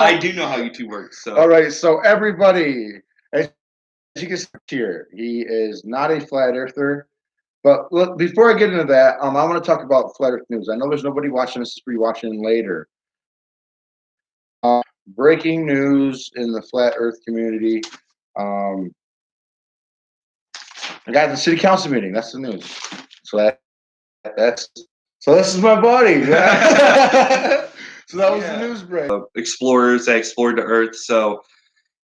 I do know how YouTube works. So All right, so everybody, as you can see here, he is not a flat earther. But look, before I get into that, I want to talk about flat Earth news. I know there's nobody watching this for you watching later. Breaking news in the flat Earth community. Um, I got the city council meeting. That's the news. So that's so. This is my buddy. So that was the news break. explorers that explored the Earth. So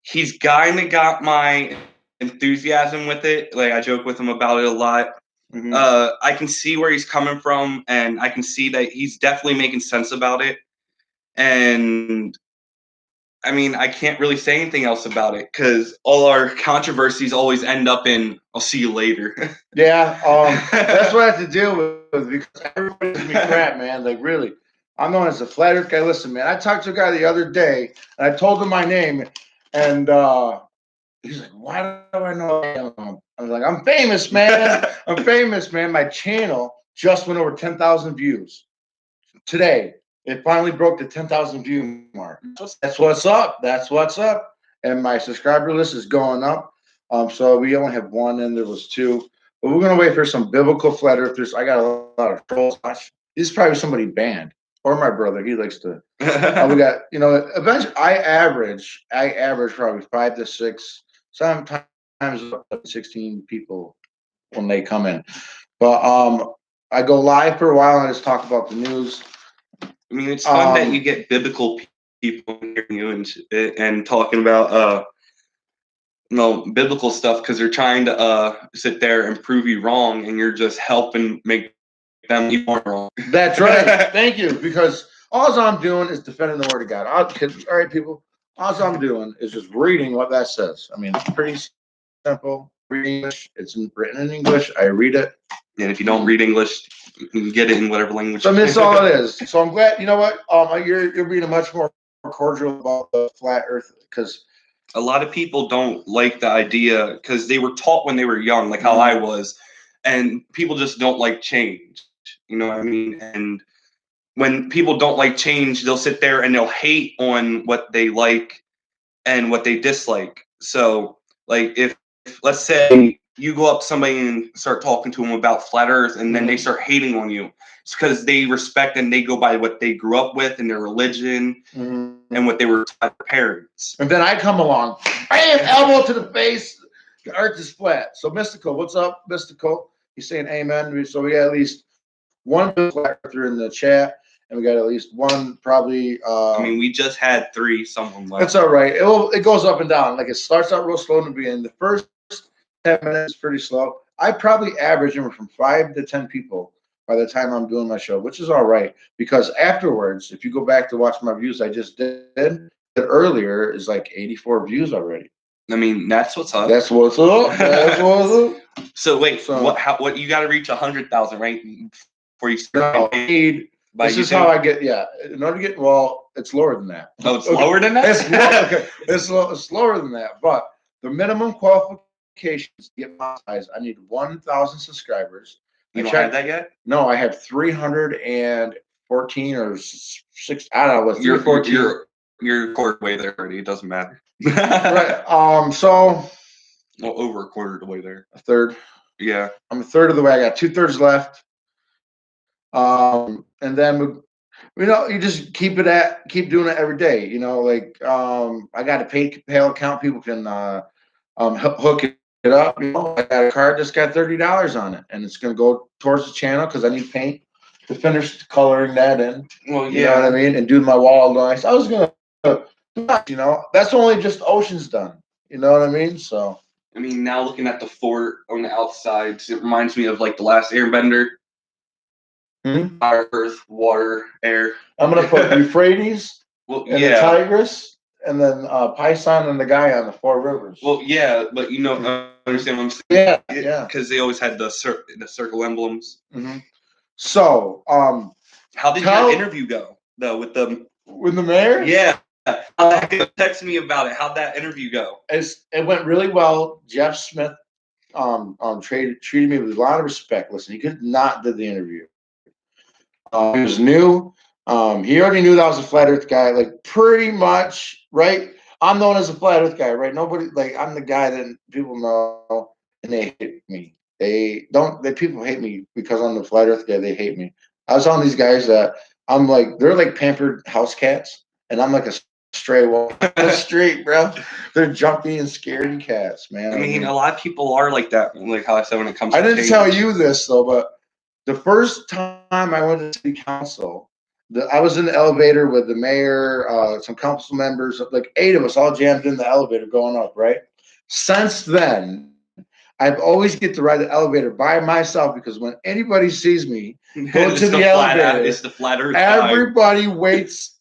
he's kind of got my enthusiasm with it. Like I joke with him about it a lot. Mm-hmm. I can see where he's coming from, and I can see that he's definitely making sense about it. And I mean, I can't really say anything else about it because all our controversies always end up in "I'll see you later." Yeah, that's what I have to deal with because everybody gives me crap, man. Like really, I'm known as a flat Earth guy. Listen, man, I talked to a guy the other day, and I told him my name, and he's like, "Why do I know?" I was like, "I'm famous, man. I'm famous, man. My channel just went over 10,000 views today. It finally broke the 10,000 view mark. That's what's up. That's what's up. And my subscriber list is going up. So we only have one, and there was two. But we're gonna wait for some biblical flat earthers. I got a lot of trolls. This is probably somebody banned or my brother. He likes to. We got eventually I average probably 5 to 6, sometimes up to 16 people when they come in. But I go live for a while and I just talk about the news. I mean, it's fun that you get biblical people hearing you and talking about biblical stuff because they're trying to sit there and prove you wrong, and you're just helping make them even more wrong. That's right. Thank you. Because all I'm doing is defending the word of God. All right, people. All I'm doing is just reading what that says. I mean, it's pretty simple. Read English. It's written in English. I read it. And if you don't read English, you can get it in whatever language. I mean, that's all it is. So I'm glad. You know what? You're being much more cordial about the flat Earth because a lot of people don't like the idea because they were taught when they were young, like how I was, and people just don't like change. You know what I mean? And when people don't like change, they'll sit there and they'll hate on what they like and what they dislike. So, like, if let's say you go up to somebody and start talking to them about flat Earth, and then they start hating on you, it's because they respect and they go by what they grew up with and their religion and what they were taught by their parents. And then I come along, bam, elbow to the face. The Earth is flat. So Mystical, what's up, Mystical? He's saying amen. So we got at least one flat earther in the chat, and we got at least one probably. I mean, we just had 3. Someone left. That's all right. It goes up and down. Like it starts out real slow in the beginning. The first 10 minutes is pretty slow. I probably average from 5 to 10 people by the time I'm doing my show, which is all right because afterwards, if you go back to watch my views I just did earlier, is like 84 views already. I mean, that's what's up. That's what's up. That's what's up. So wait, what you got to reach 100,000, right? Before you start. This is how I get. Yeah, in order to get it's lower than that. Oh, it's lower than that. It's lower than that. But the minimum qualifications to get monetized, I need 1,000 subscribers. You don't have that yet? No, I have 314 or 6. I don't know what. You're a quarter way there already. It doesn't matter. Right. So. Well, over a quarter of the way there. A third. Yeah. I'm a third of the way. I got 2/3 left. And then you just keep doing it every day. Like I got a PayPal account. People can hook it up. I got a card that's got $30 on it, and it's going to go towards the channel because I need paint to finish coloring that in. Well, you know what I mean, and doing my wall nice. I was gonna, that's only just Ocean's done. You know what I mean? So. I mean, now looking at the fort on the outside, it reminds me of like the last Airbender. Fire, earth, water, air. I'm gonna put Euphrates and the Tigris, and then Pison and the guy on the 4 rivers. Well, yeah, but understand what I'm saying? Yeah. Because they always had the circle emblems. So, how did your interview go though with the mayor? Yeah. Text me about it. How'd that interview go? It went really well. Jeff Smith treated me with a lot of respect. Listen, he could not do the interview. He was new. He already knew that I was a flat Earth guy, like pretty much, right? I'm known as a flat Earth guy, right? Nobody like I'm the guy that people know and they hate me. They don't. They people hate me because I'm the flat Earth guy. They hate me. I was on these guys that I'm like they're like pampered house cats, and I'm like a stray one on the street, bro. They're jumpy and scaredy cats, man. I mean, a lot of people are like that. Like how I said when it comes to I didn't change. tell you this though, but the first time I went to city council, I was in the elevator with the mayor, some council members, like 8 of us, all jammed in the elevator going up. Right. Since then, I've always get to ride the elevator by myself because when anybody sees me go to the elevator, it's the flat Earth everybody waits.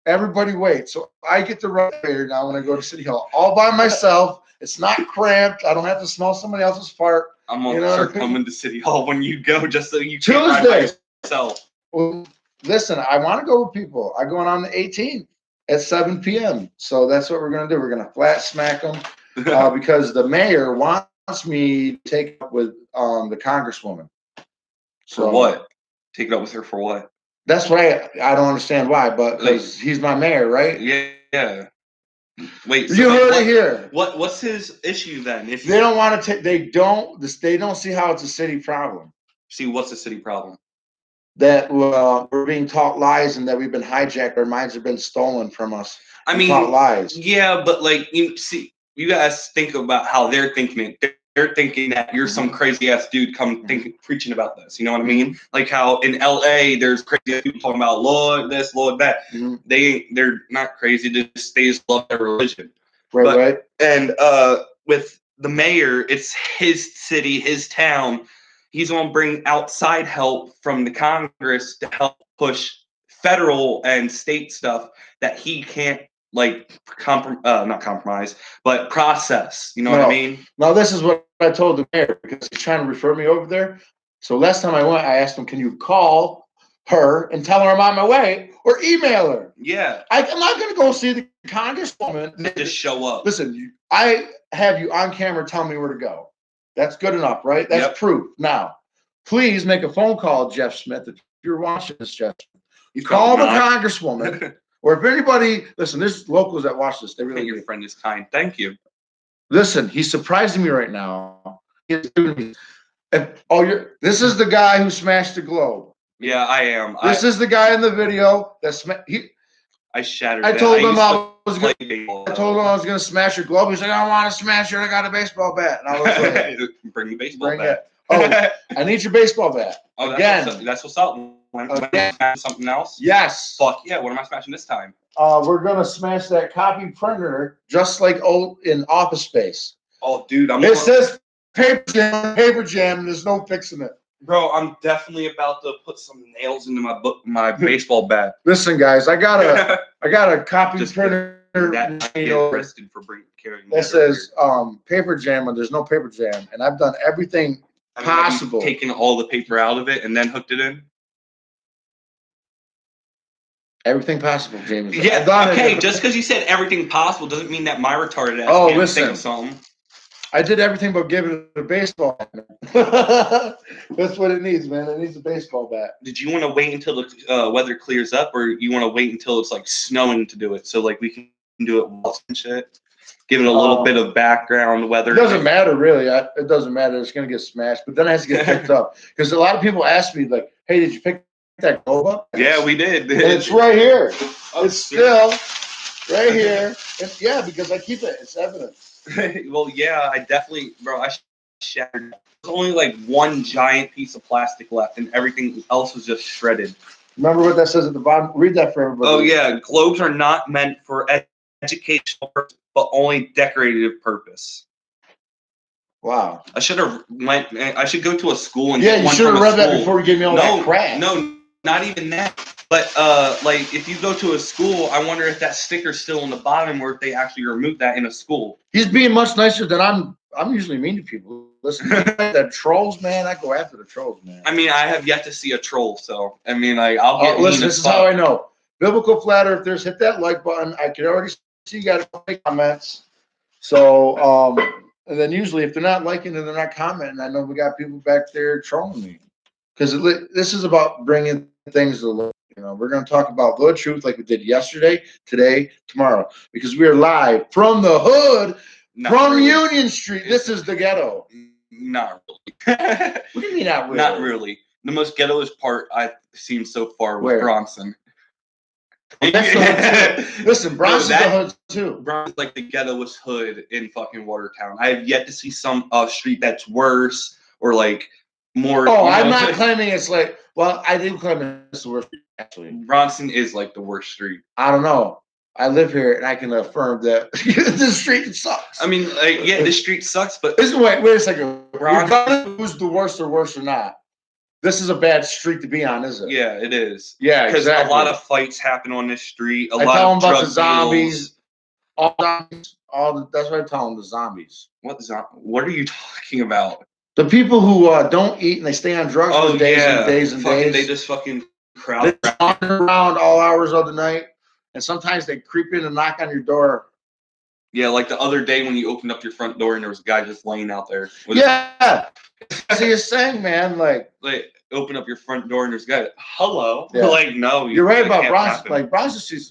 Everybody waits. So I get to ride the elevator now when I go to City Hall all by myself. It's not cramped. I don't have to smell somebody else's fart. I'm gonna start coming to City Hall when you go, just so you Tuesday. can ride by yourself. Well, listen, I want to go with people. I'm going on the 18th at 7 p.m. So that's what we're going to do. We're going to flat smack them because the mayor wants me to take up with the congresswoman. For what? Take it up with her for what? That's what I don't understand why, but because he's my mayor, right? Yeah. Wait, you heard it here. What's his issue then? If they don't want to take, they don't see how it's a city problem. See, what's the city problem? That we're being taught lies and that we've been hijacked. Our minds have been stolen from us. I mean, taught lies. Yeah, but like you guys think about how they're thinking it. They're thinking that you're some crazy ass dude preaching about this. You know what I mean? Like how in LA there's crazy people talking about Lord this, Lord that. They're not crazy. They just love their religion. Right. And with the mayor, it's his city, his town. He's going to bring outside help from the Congress to help push federal and state stuff that he can't like not compromise, but process. You know what I mean? Now this is what I told the mayor because he's trying to refer me over there. So last time I went, I asked him, "Can you call her and tell her I'm on my way, or email her?" Yeah, I'm not going to go see the congresswoman. Just show up. Listen, I have you on camera telling me where to go. That's good enough, right? That's proof. Now, please make a phone call, Jeff Smith, if you're watching this, Jeff. You call the congresswoman. Or if anybody, listen, there's locals that watch this. They really your friend is kind. Thank you. Listen, he's surprising me right now. This is the guy who smashed the globe. Yeah, I am. This is the guy in the video that I shattered. I told him I was going to smash your globe. He's like, "I don't want to smash it. I got a baseball bat." And I was like, "Bring the baseball bat." Oh, I need your baseball bat. Oh, again. That's what's up. When something else? Yes. Fuck yeah! What am I smashing this time? We're gonna smash that copy printer, just like old in Office Space. Oh, dude, it says paper jam, and there's no fixing it. Bro, I'm definitely about to put some nails into my baseball bat. Listen, guys, I got a copy printer. Arrested for carrying that says paper jam, and there's no paper jam, and I've done everything possible. Taking all the paper out of it and then hooked it in. Everything possible, James. Yeah. Okay. Just because you said everything possible doesn't mean that my retarded ass can't think of something. I did everything but give it a baseball bat. That's what it needs, man. It needs a baseball bat. Did you want to wait until the weather clears up, or you want to wait until it's like snowing to do it, so like we can do it while and shit? Give it a little bit of background weather. It doesn't matter, really. It doesn't matter. It's going to get smashed, but then it has to get picked up because a lot of people ask me, like, "Hey, did you pick that globe up?" Yeah, we did. And it's right here. It's still right here. Yeah, because I keep it. It's evidence. Well, yeah, I definitely, bro. I shattered. There's only like one giant piece of plastic left, and everything else was just shredded. Remember what that says at the bottom? Read that for everybody. Oh yeah, globes are not meant for educational purpose, but only decorative purpose. Wow. I should go to a school and you should have read that before you gave me all that crap. No, not even that. But like if you go to a school, I wonder if that sticker's still on the bottom, or if they actually remove that in a school. He's being much nicer than I'm usually mean to people. Listen, the trolls, man. I go after the trolls, man. I mean, I have yet to see a troll, so I mean, like I'll get. Listen, this is how I know. Biblical Flat Earthers, hit that like button. I can already see you got comments. So and then usually if they're not liking it, they're not commenting. I know we got people back there trolling me because this is about bringing things to life. You know, we're going to talk about the truth like we did yesterday, today, tomorrow, because we are live from the hood, from Union Street. This is the ghetto. Not really. What do you mean not really? Not really. The most ghettoest part I've seen so far was Where? Bronson. That's the hood too. Listen, Bronson's the hood too. Bronson's like the ghettoest hood in fucking Watertown. I have yet to see some street that's worse or like more. Oh, I'm not claiming it's like. Well, I do claim it's the worst street, actually. Bronson is like the worst street. I don't know. I live here, and I can affirm that the street sucks. I mean, yeah, the street sucks, but wait a second. Bronson, who's the worst or worse or not? This is a bad street to be on, is it? Yeah, it is. Yeah, because exactly. a lot of fights happen on this street. A lot tell of them about drug the zombies. deals. That's what I tell them, the zombies. What are you talking about? The people who don't eat and they stay on drugs for days and days and days. They just fucking crowd around all hours of the night, and sometimes they creep in and knock on your door. Yeah, like the other day when you opened up your front door and there was a guy just laying out there. Yeah. So you're saying, man, like open up your front door and there's a guy. Hello. Yeah. Like, no. You're right about Bronson. Like Bronson Street.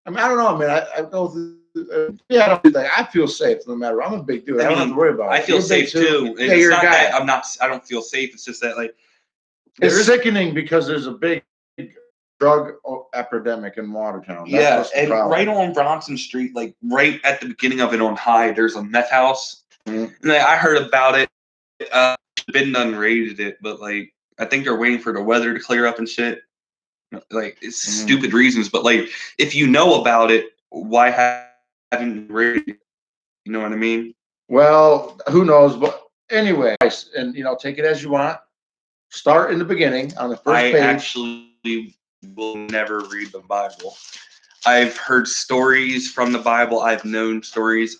I mean, I don't know, man. I go through. I feel safe no matter. I'm a big dude. I don't have to worry about it. I feel safe too. Yeah, you're a guy. I don't feel safe. It's just that like it's sickening because there's a big drug epidemic in Watertown. That's and right on Bronson Street, like right at the beginning of it on High, there's a meth house. Mm-hmm. And I heard about it. Been done raided it, but like I think they're waiting for the weather to clear up and shit. Like it's stupid reasons, but like if you know about it, why haven't you raided it? You know what I mean? Well, who knows? But anyway, and take it as you want. Start in the beginning on the first page. I actually will never read the Bible. I've heard stories from the Bible. I've known stories.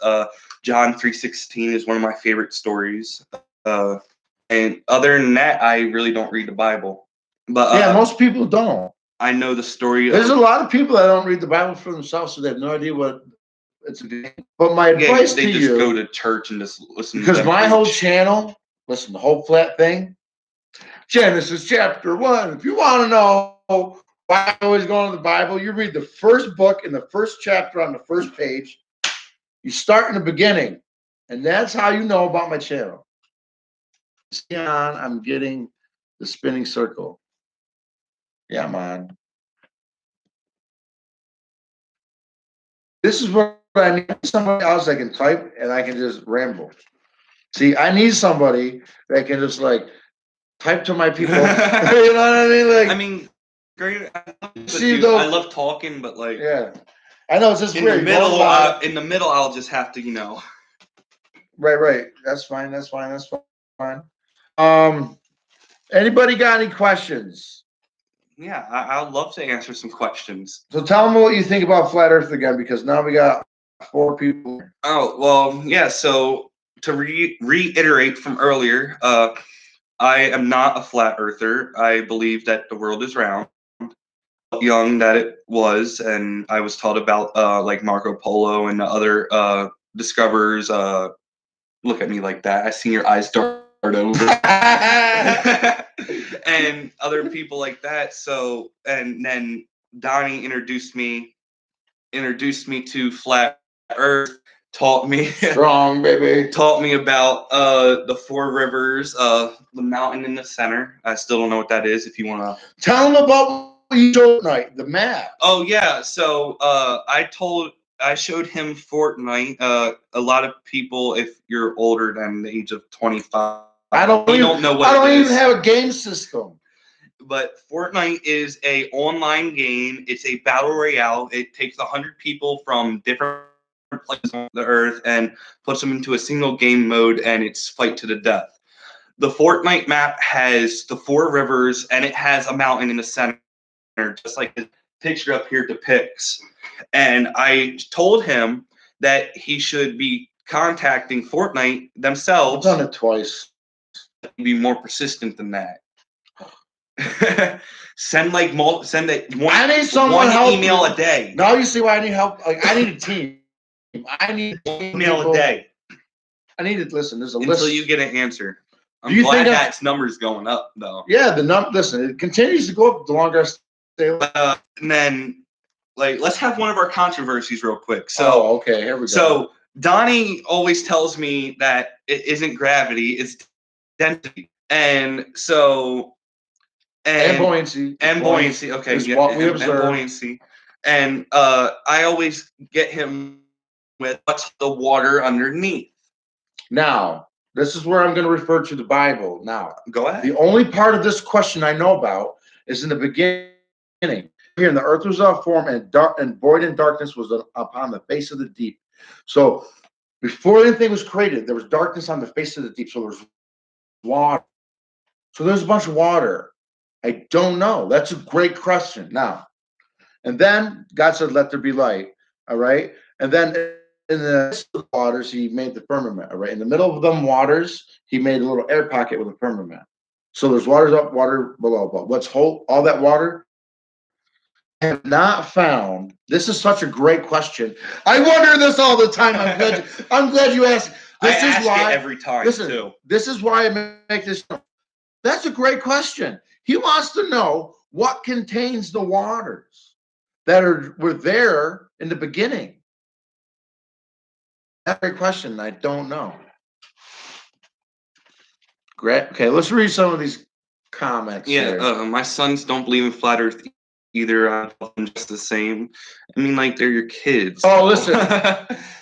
John 3:16 is one of my favorite stories. And other than that, I really don't read the Bible. But most people don't. I know the story. There's a lot of people that don't read the Bible for themselves, so they have no idea what it's. But my advice to you, they just go to church and just listen. Because my whole channel, listen, the whole flat thing, Genesis chapter 1. If you want to know why I always go into the Bible, you read the first book in the first chapter on the first page. You start in the beginning, and that's how you know about my channel. See on, I'm getting the spinning circle. Yeah, man. This is what I need. Somebody else that can type and I can just ramble. See, I need somebody that can just like type to my people. You know what I mean? Like, I mean, great. I love talking, but like, yeah, I know it's just in weird. The middle, I'll just have to, Right. That's fine. Anybody got any questions? Yeah, I'd love to answer some questions. So tell them what you think about Flat Earth again, because now we got 4 people. Oh, well, yeah, so to reiterate from earlier, I am not a flat earther. I believe that the world is round. Young that it was, and I was taught about like Marco Polo and the other discoverers. Look at me like that. I seen your eyes dart over. And other people like that. So, and then Donnie introduced me to flat Earth. Taught me strong, baby. Taught me about the 4 rivers, the mountain in the center. I still don't know what that is. If you want to tell them about what you showed tonight, the map. Oh yeah, so I showed him Fortnite. A lot of people, if you're older than the age of 25, don't know what. I don't even have a game system. But Fortnite is a online game. It's a battle royale. It takes 100 people from different places on the earth and puts them into a single game mode, and it's fight to the death. The Fortnite map has the 4 rivers, and it has a mountain in the center, just like the picture up here depicts. And I told him that he should be contacting Fortnite themselves. I've done it twice. Be more persistent than that. Send one. I need someone one email a day. Now you see why I need help. Like I need a team. I need one email a day. I need to listen. There's a list until you get an answer. I'm glad that numbers going up though. Yeah, listen, it continues to go up the longer I And then, like, let's have one of our controversies real quick. So, okay, here we go. So Donnie always tells me that it isn't gravity, it's density. And so and buoyancy. And buoyancy. Okay, is what we and observe. buoyancy. And I always get him with what's the water underneath. Now, this is where I'm going to refer to the Bible. Now, go ahead. The only part of this question I know about is in the beginning. Here, and the earth was without form, and void and darkness was upon the face of the deep. So, before anything was created, there was darkness on the face of the deep. So there's water. So there's a bunch of water. I don't know. That's a great question. Now, and then God said, "Let there be light." All right, and then in the midst of the waters, He made the firmament. All right, in the middle of them waters, He made a little air pocket with a firmament. So there's waters up, water below. But what's whole? All that water. I have not found. This is such a great question. I wonder this all the time. I'm glad you asked. This I is ask why it every time too. This is why I make this. That's a great question. He wants to know what contains the waters that were there in the beginning. That's a great question. I don't know. Great. Okay, let's read some of these comments. Yeah, my sons don't believe in flat Earth either. I love them just the same. I mean, like, they're your kids. Oh, listen.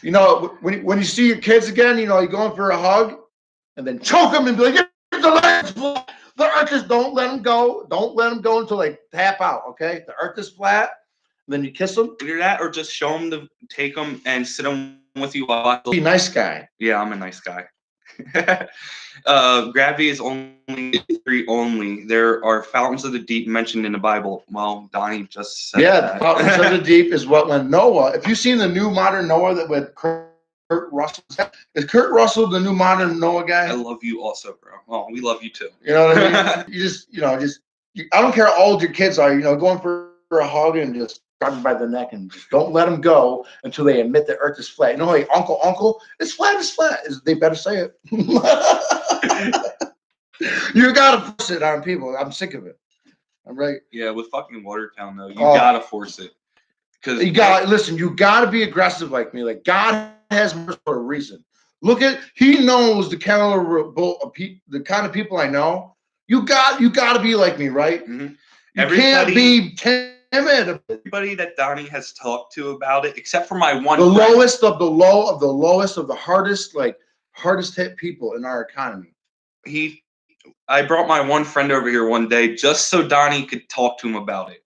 You know, when you see your kids again, you know, you go in for a hug and then choke them and be like, the earth is, don't let them go. Don't let them go until they tap out, okay? The earth is flat. And then you kiss them. Either that or just show them to take them and sit them with you while Be a nice guy. Yeah, I'm a nice guy. Gravity is only three only. There are fountains of the deep mentioned in the Bible. Well, Donnie just said that. Fountains of the deep is what when Noah. If you've seen the new modern Noah that with Kurt Russell, is Kurt Russell the new modern Noah guy? I love you also, bro. Oh, we love you too. You know what I mean? I don't care how old your kids are. You know, going for a hug and just grab them by the neck and just don't let them go until they admit the earth is flat. You know, like uncle, it's flat, it's flat. They better say it. You gotta force it on people. I'm sick of it. I'm right. Yeah, with fucking Watertown though, you gotta force it. Because you gotta be aggressive like me. Like God has mercy for a reason. Look at He knows the kind of people I know. You gotta be like me, right? Mm-hmm. You can't be timid. Everybody that Donnie has talked to about it, except for my one the friend. Lowest of the low of the lowest of the hardest hit people in our economy. I brought my one friend over here one day just so Donnie could talk to him about it.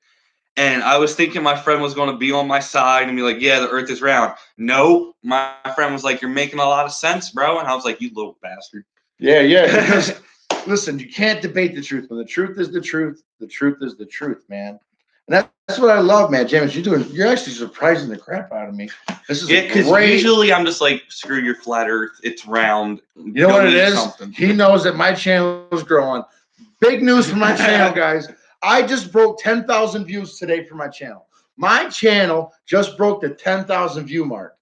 And I was thinking my friend was going to be on my side and be like, yeah, the earth is round. No, my friend was like, you're making a lot of sense, bro. And I was like, you little bastard. Yeah. Because, listen, you can't debate the truth. When the truth is the truth is the truth, man. And that's what I love, man. James, you're actually surprising the crap out of me. This is because usually I'm just like, screw your flat earth. It's round. You know what it is? He knows that my channel is growing. Big news for my channel, guys. I just broke 10,000 views today for my channel. My channel just broke the 10,000 view mark.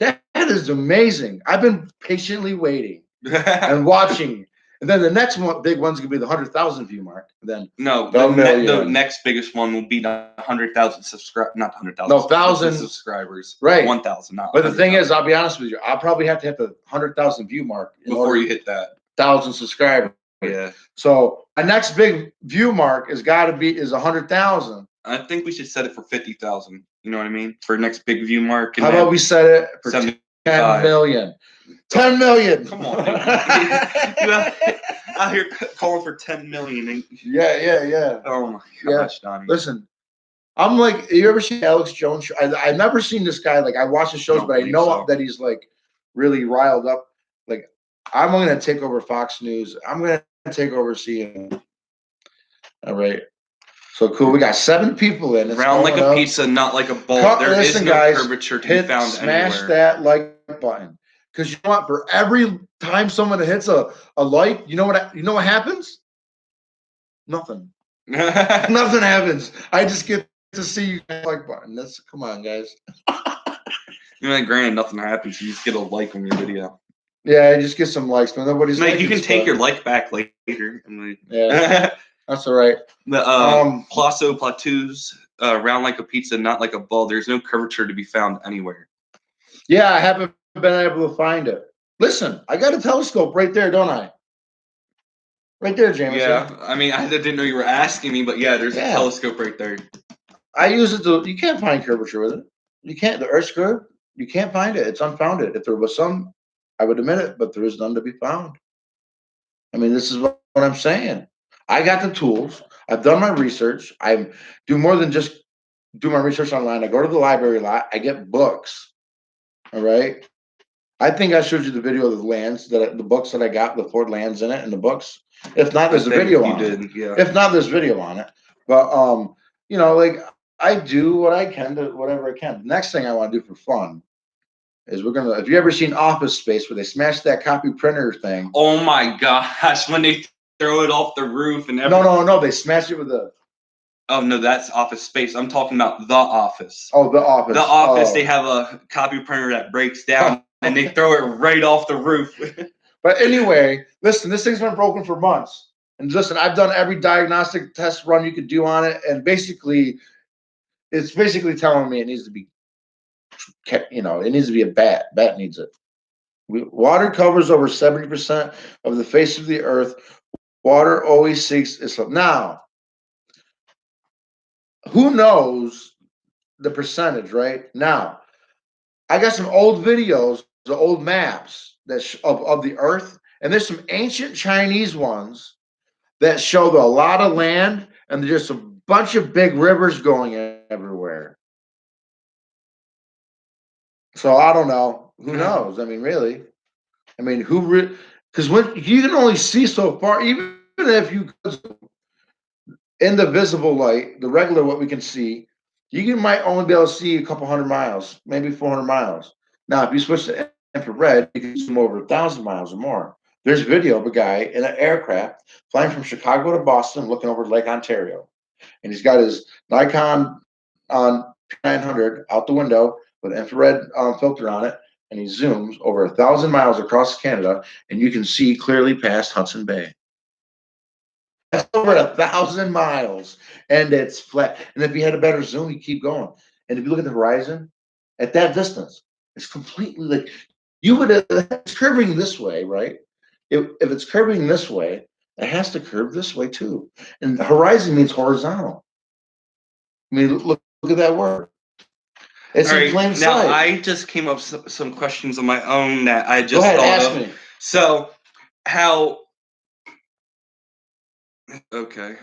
That is amazing. I've been patiently waiting and watching. And then the next big one's gonna be the 100,000 view mark. And then the next biggest one will be the 100,000 subscribers, not 100,000. No, 1,000 subscribers. Right, 1,000. Not but the thing is, I'll be honest with you, I'll probably have to hit the 100,000 view mark before you hit that 1,000 subscribers. Yeah. So my next big view mark is 100,000. I think we should set it for 50,000. You know what I mean? For next big view mark. How about we set it for 10 million? 10 million. Come on, dude. You out here calling for 10 million. Yeah. Oh my gosh, Donnie. Listen, I'm like, you ever seen Alex Jones show? I've never seen this guy. Like, I watch his shows, but I know that he's like really riled up. Like, I'm going to take over Fox News. I'm going to take over CNN. All right. So cool. We got 7 people in. It's round like a pizza, not like a ball. There is no curvature to be found anywhere. Smash that like button. Because you know what? For every time someone hits a like, you know what happens? Nothing. Nothing happens. I just get to see you like button. Come on, guys. You know, granted, nothing happens. You just get a like on your video. Yeah, I just get some likes, but nobody's like. You can take your like back later. Yeah. That's all right. The plateaus, round like a pizza, not like a ball. There's no curvature to be found anywhere. Yeah, I haven't been able to find it. Listen, I got a telescope right there, don't I? Right there, Jamison. Yeah, I mean, I didn't know you were asking me, but yeah, there's a telescope right there. I use it to. You can't find curvature with it. You can't. The Earth's curve. You can't find it. It's unfounded. If there was some, I would admit it, but there is none to be found. I mean, this is what I'm saying. I got the tools. I've done my research. I do more than just do my research online. I go to the library a lot. I get books. All right. I think I showed you the video of the lands the books that I got with Ford lands in it and the books. If not, there's a video on it. Yeah. If not, there's video on it. But you know, like I do what I can to whatever I can. The next thing I want to do for fun is we're gonna. Have you ever seen Office Space where they smash that copy printer thing? Oh my gosh! When they throw it off the roof and everything. No, they smash it with a. Oh no, that's Office Space. I'm talking about The Office. Oh, The Office. The Office. They have a copy printer that breaks down and they throw it right off the roof. But anyway, listen, this thing's been broken for months. And listen, I've done every diagnostic test run you could do on it, and basically, it's basically telling me it needs to be, you know, it needs to be a bat. Bat needs it. Water covers over 70% of the face of the earth. Water always seeks its now. Who knows the percentage, right? Now, I got some old videos, the old maps of the earth, and there's some ancient Chinese ones that show a lot of land, and there's just a bunch of big rivers going everywhere. So I don't know. Who knows? I mean, really. I mean, because when you can only see so far, even if you in the visible light, the regular what we can see, might only be able to see a couple 100 miles, maybe 400 miles. Now, if you switch to infrared, you can zoom over 1,000 miles or more. There's video of a guy in an aircraft flying from Chicago to Boston, looking over Lake Ontario, and he's got his Nikon on 900 out the window with an infrared filter on it, and he zooms over 1,000 miles across Canada, and you can see clearly past Hudson Bay. That's over 1,000 miles, and it's flat. And if you had a better zoom, you keep going. And if you look at the horizon, at that distance, it's completely like you would. It's curving this way, right? If it's curving this way, it has to curve this way too. And the horizon means horizontal. I mean, look at that word. It's in plain sight. Now, I just came up with some questions of my own that I just Go ahead, thought ask of. me. So, how? Okay,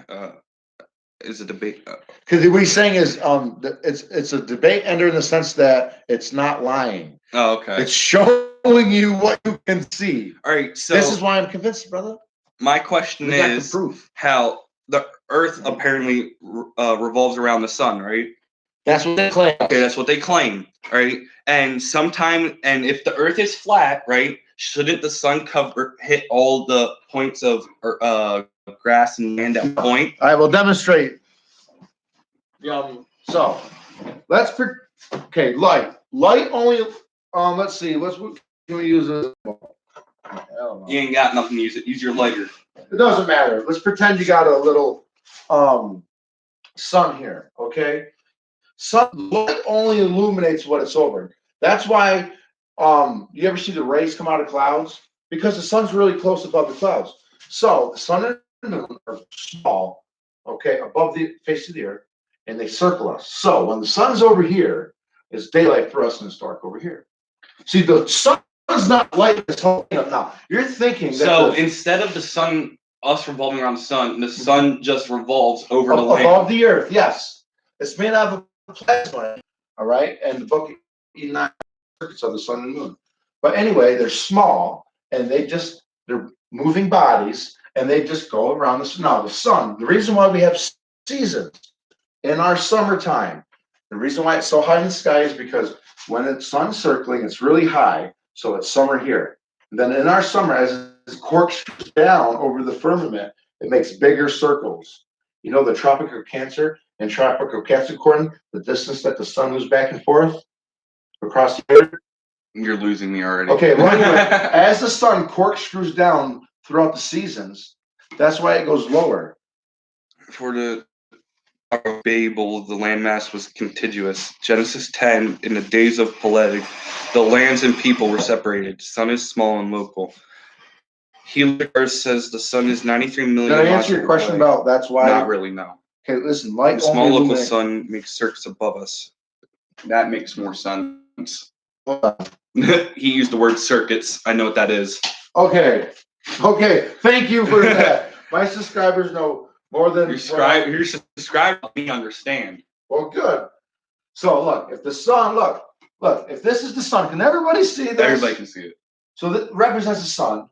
is a debate. Because what he's saying is, it's a debate ender in the sense that it's not lying. Oh, okay. It's showing you what you can see. All right, so this is why I'm convinced, brother. My question is how the Earth apparently revolves around the sun, right? That's what they claim. Okay, that's what they claim, right? And if the Earth is flat, right, shouldn't the sun hit all the points of grass and land at point? I will demonstrate. So let's okay, light only. Let's see. Can we use this? You ain't got nothing to use it. Use your lighter. It doesn't matter. Let's pretend you got a little sun here. Okay. Light only illuminates what it's over. That's why you ever see the rays come out of clouds? Because the sun's really close above the clouds. So the sun and the moon are small, okay, above the face of the earth, and they circle us. So when the sun's over here, it's daylight for us and it's dark over here. See, the sun's not light this whole thing up now. You're thinking that so instead of the sun, us revolving around the sun just revolves over the land. Above the earth, yes. It's made out of plasma, all right? And the book, 9 circuits of the sun and moon. But anyway, they're small, and they're moving bodies, and they just go around the sun. Now, the sun, the reason why we have seasons in our summertime, the reason why it's so high in the sky is because when the sun's circling, it's really high, so it's summer here. And then in our summer, as the corkscrews down over the firmament, it makes bigger circles. You know, the Tropic of Cancer and Tropic of Capricorn, the distance that the sun moves back and forth across the earth. You're losing me already. Okay, well, anyway, as the sun corkscrews down throughout the seasons, that's why it goes lower. For the Babel, the landmass was contiguous. Genesis 10, in the days of Peleg, the lands and people were separated. Sun is small and local. Helios says the sun is 93 million. Did I answer your question about that's why? Not really, no. Okay, listen, light The small only local illuminate. sun makes circuits above us. That makes more sense. Hold on. He used the word circuits. I know what that is. Okay. Thank you for that. My subscribers know more than Your subscribers help me understand. Well, good. So look, if the sun, look, if this is the sun, can everybody see this? Everybody can see it. So that represents the sun.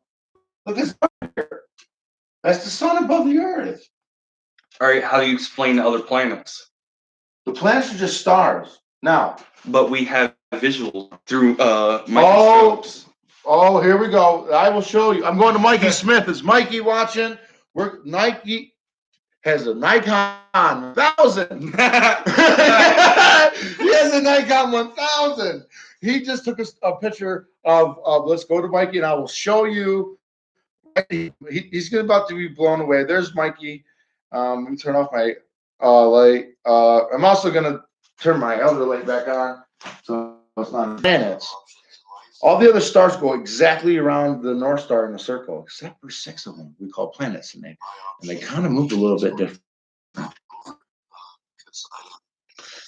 Look, it's here. That's the sun above the earth. All right, how do you explain the other planets? The planets are just stars. Now, but we have visuals through microscopes. Oh, here we go. I will show you. I'm going to Mikey Smith. Is Mikey watching? Nike has a Nikon 1000. He has a Nikon 1000. He just took a picture of let's go to Mikey and I will show you. He's about to be blown away. There's Mikey. Let me turn off my light. I'm also going to turn my other light back on so it's not planets. All the other stars go exactly around the North Star in a circle, except for 6 of them we call planets, and they kind of move a little bit different.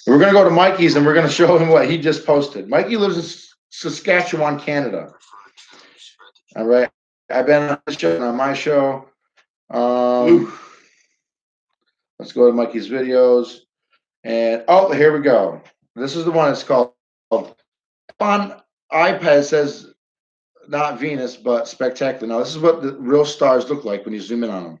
We're going to go to Mikey's, and we're going to show him what he just posted. Mikey lives in Saskatchewan, Canada. All right. I've been on this show and on my show. Let's go to Mikey's videos. And, here we go. This is the one that's called, on iPad it says not Venus, but spectacular. Now, this is what the real stars look like when you zoom in on them.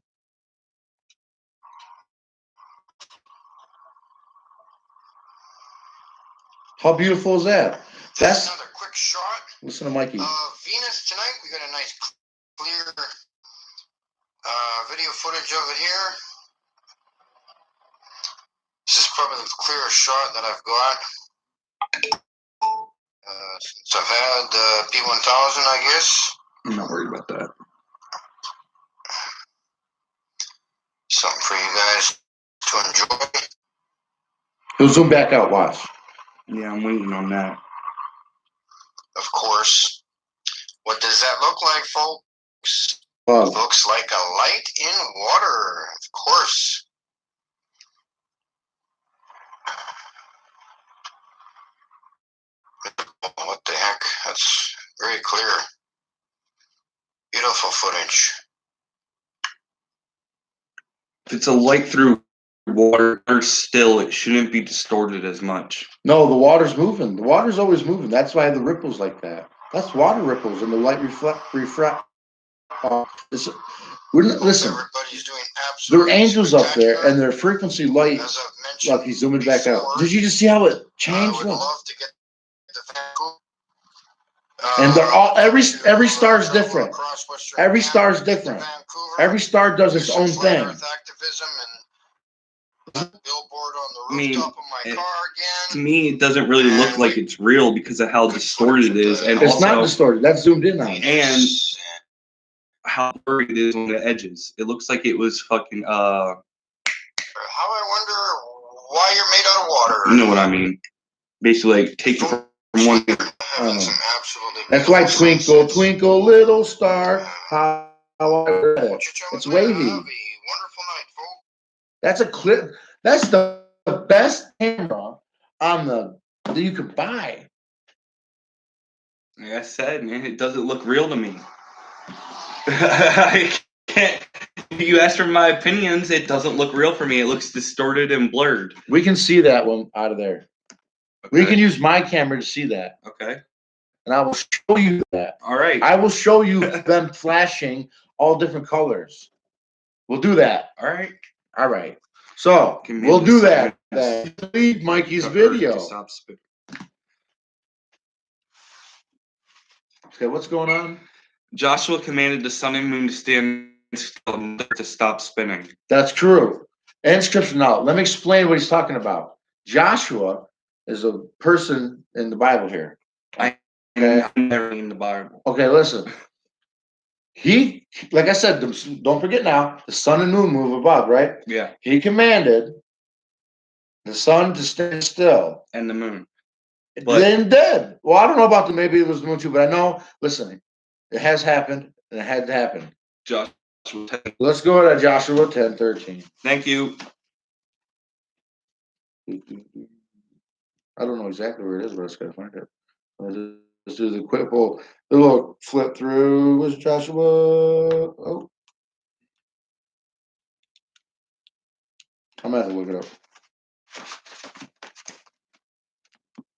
How beautiful is that? That's another quick shot. Listen to Mikey. Venus tonight. We got a nice clear video footage of it here. This is probably the clearest shot that I've got. Since I've had P1000, I guess. I'm not worried about that. Something for you guys to enjoy. He'll zoom back out. Watch. Yeah, I'm waiting on that. Of course. What does that look like, folks? Oh. It looks like a light in water. Of course. What the heck? That's very clear. Beautiful footage. If it's a light through water still, it shouldn't be distorted as much. No, the water's moving. The water's always moving. That's why the ripples like that. That's water ripples, and the light refract. Listen, everybody's doing absolutely. There are angels up there, and their frequency light. As I've mentioned, look, he's zooming back out. before, Did you just see how it changed? I would love to get the Vancouver. And they're all every star is different. Every star is different. Every star does its own thing. Activism and billboard on the rooftop of my car again. To me, it doesn't really look like it's real because of how distorted it is, and it's also, not distorted. That's zoomed in on. And how blurry it is on the edges. It looks like it was fucking. How I wonder why you're made out of water. You know what I mean? Basically, like taking from one. That's why twinkle, twinkle, little star. How I it's wavy. Wonderful night, folks. That's a clip. That's the best camera on that you could buy. Like I said, man, it doesn't look real to me. I can't. If you ask for my opinions, it doesn't look real for me. It looks distorted and blurred. We can see that one out of there. Okay. We can use my camera to see that. Okay. And I will show you that. All right. I will show you them flashing all different colors. We'll do that. All right. All right. So we'll do that. Leave Mikey's video. Stop spinning. Okay, what's going on? Joshua commanded the sun and moon to stand still to stop spinning. That's true. And scripture. Now, let me explain what he's talking about. Joshua is a person in the Bible here. I'm never in the Bible. Okay, listen. He, like I said, don't forget now, the sun and moon move above, right? Yeah. He commanded the sun to stand still. And the moon. But then dead. Well, I don't know about maybe it was the moon too, but I know, listen, it has happened and it had to happen. Joshua 10. Let's go to Joshua 10:13. Thank you. I don't know exactly where it is, but I just gotta find it. Let's do the quick the little flip through. Was Joshua? Oh, I'm gonna have to look it up.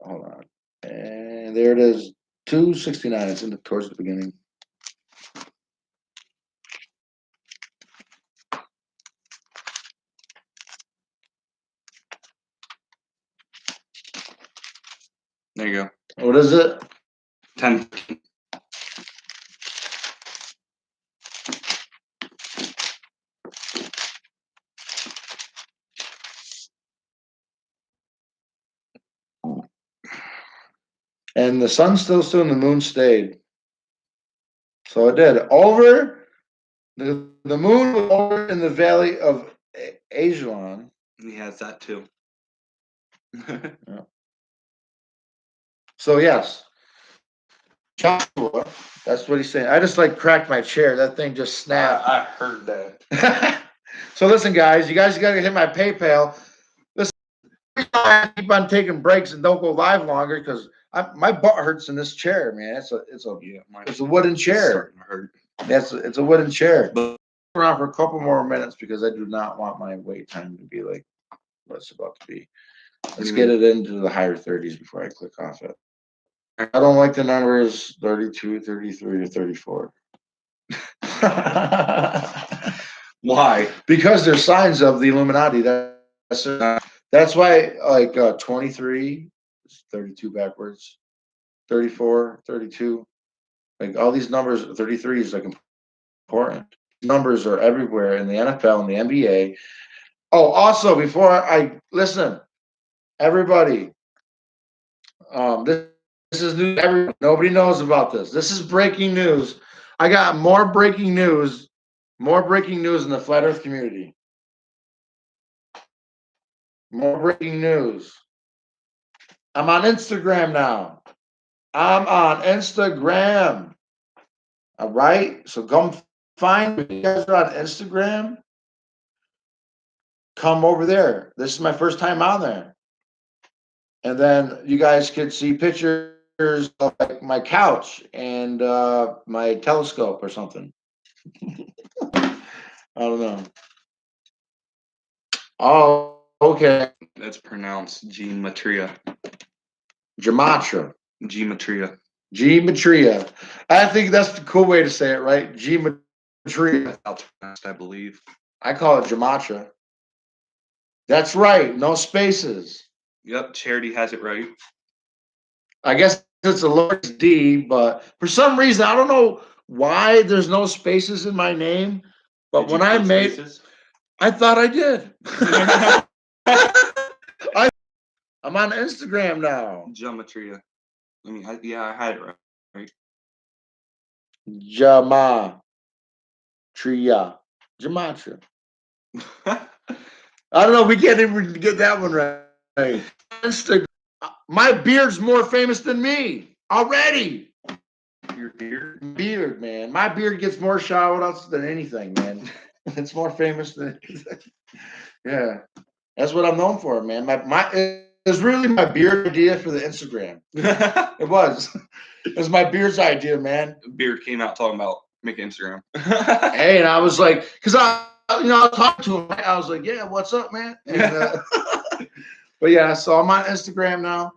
Hold on. And there it is. 269. It's towards the beginning. There you go. What is it? 10. And the sun still stood and the moon stayed. So it did. Over the moon was over in the valley of Ajalon. He has that too. Yeah. So yes. Joshua, that's what he's saying. I just like cracked my chair. That thing just snapped. I heard that. So listen, guys, you guys got to hit my PayPal. Listen, I keep on taking breaks and don't go live longer because my butt hurts in this chair, man. It's a wooden chair. It's a wooden chair. But around for a couple more minutes because I do not want my wait time to be like what it's about to be. Let's get it into the higher 30s before I click off it. I don't like the numbers 32, 33, or 34. Why? Because they're signs of the Illuminati. That's why, like 23 is 32 backwards, 34, 32. Like all these numbers, 33 is like important. Numbers are everywhere in the NFL and the NBA. Oh, also, before I listen, everybody, this is new. Nobody knows about this. This is breaking news. I got more breaking news in the flat Earth community. More breaking news. I'm on Instagram now. I'm on Instagram. All right. So come find me. You guys are on Instagram. Come over there. This is my first time on there. And then you guys could see pictures of like my couch and my telescope or something. I don't know. Oh, okay. That's pronounced gematria. Gematria. Gematria. Gematria. I think that's the cool way to say it, right? Gematria. That's pronounced, I believe. I call it gematria. That's right. No spaces. Yep, Charity has it right. I guess it's a lowercase d, but for some reason, I don't know why there's no spaces in my name. But when I made spaces? I thought I did. I'm on Instagram now. Gematria. I had it right. Gematria. I don't know. We can't even get that one right. Instagram. My beard's more famous than me already. Your beard? Beard, man. My beard gets more shout outs than anything, man. It's more famous than anything. Yeah. That's what I'm known for, man. It was really my beard idea for the Instagram. It was. It was my beard's idea, man. Beard came out talking about making Instagram. Hey, and I was like, because I talked to him. I was like, yeah, what's up, man? And, but yeah, so I'm on Instagram now.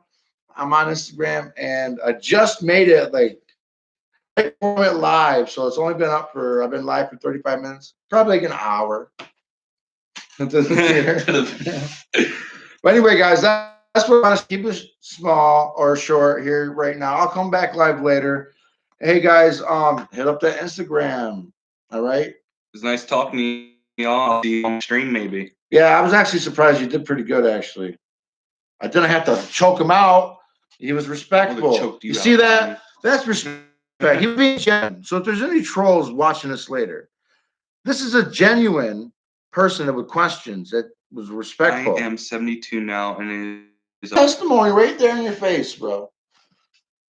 I'm on Instagram, and I just made it like I went live, so it's only been up for I've been live for 35 minutes, probably like an hour. But anyway, guys, that's what I want to keep it small or short here right now. I'll come back live later. Hey guys, hit up that Instagram. All right. It's nice talking to you all. I'll see you on stream maybe. Yeah, I was actually surprised you did pretty good actually. I didn't have to choke him out. He was respectful. You see that? That's respect. fact, he was being genuine. So if there's any trolls watching this later, this is a genuine person with questions that was respectful. I am 72 now, and it is Testimony right there in your face, bro.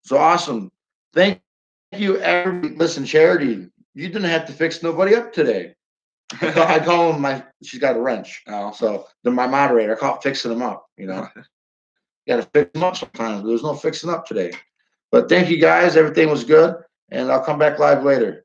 So awesome. Thank you, everybody. Listen, Charity, you didn't have to fix nobody up today. I call him she's got a wrench. Oh. So they're my moderator. I call it fixing them up, you know. You gotta fix them up sometimes. There's no fixing up today. But thank you guys. Everything was good. And I'll come back live later.